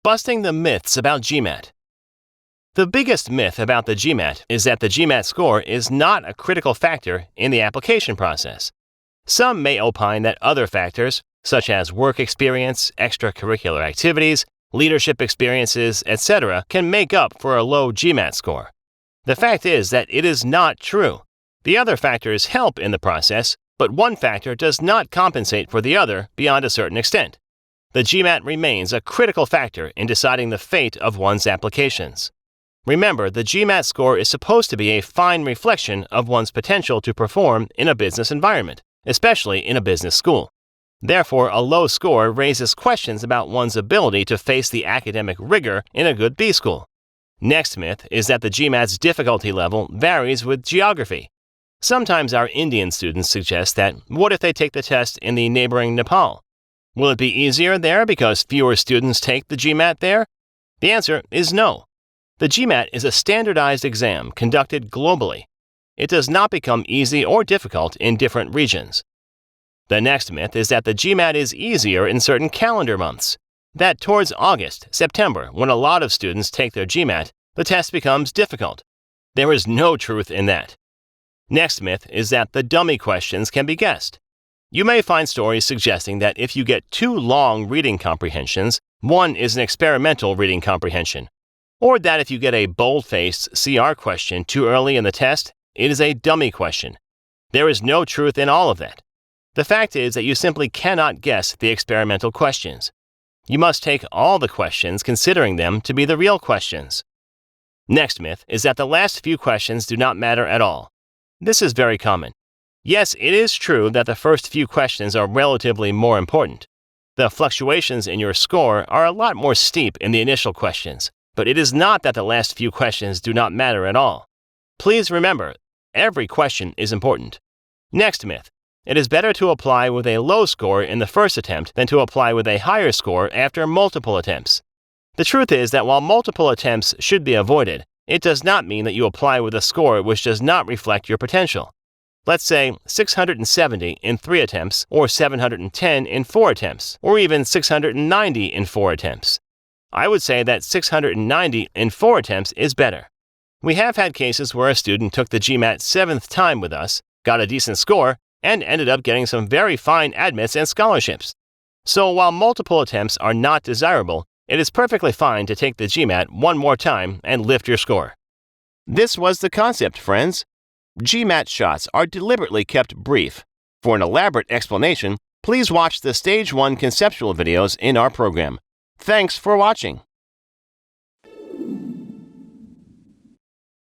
Busting the myths about GMAT. The biggest myth about the GMAT is that the GMAT score is not a critical factor in the application process. Some may opine that other factors, such as work experience, extracurricular activities, leadership experiences, etc., can make up for a low GMAT score. The fact is that it is not true. The other factors help in the process, but one factor does not compensate for the other beyond a certain extent. The GMAT remains a critical factor in deciding the fate of one's applications. Remember, the GMAT score is supposed to be a fine reflection of one's potential to perform in a business environment, especially in a business school. Therefore, a low score raises questions about one's ability to face the academic rigor in a good B school. Next myth is that the GMAT's difficulty level varies with geography. Sometimes our Indian students suggest that what if they take the test in the neighboring Nepal? Will it be easier there because fewer students take the GMAT there? The answer is no. The GMAT is a standardized exam conducted globally. It does not become easy or difficult in different regions. The next myth is that the GMAT is easier in certain calendar months, that towards August, September, when a lot of students take their GMAT, the test becomes difficult. There is no truth in that. Next myth is that the dummy questions can be guessed. You may find stories suggesting that if you get 2 long reading comprehensions, one is an experimental reading comprehension, or that if you get a bold-faced CR question too early in the test, it is a dummy question. There is no truth in all of that. The fact is that you simply cannot guess the experimental questions. You must take all the questions considering them to be the real questions. Next myth is that the last few questions do not matter at all. This is very common. Yes, it is true that the first few questions are relatively more important. The fluctuations in your score are a lot more steep in the initial questions, but it is not that the last few questions do not matter at all. Please remember, every question is important. Next myth. It is better to apply with a low score in the first attempt than to apply with a higher score after multiple attempts. The truth is that while multiple attempts should be avoided, it does not mean that you apply with a score which does not reflect your potential. Let's say 670 in 3 attempts, or 710 in 4 attempts, or even 690 in 4 attempts. I would say that 690 in 4 attempts is better. We have had cases where a student took the GMAT 7th time with us, got a decent score, and ended up getting some very fine admits and scholarships. So while multiple attempts are not desirable, it is perfectly fine to take the GMAT one more time and lift your score. This was the concept, friends. GMAT shots are deliberately kept brief. For an elaborate explanation, please watch the Stage 1 conceptual videos in our program. Thanks for watching.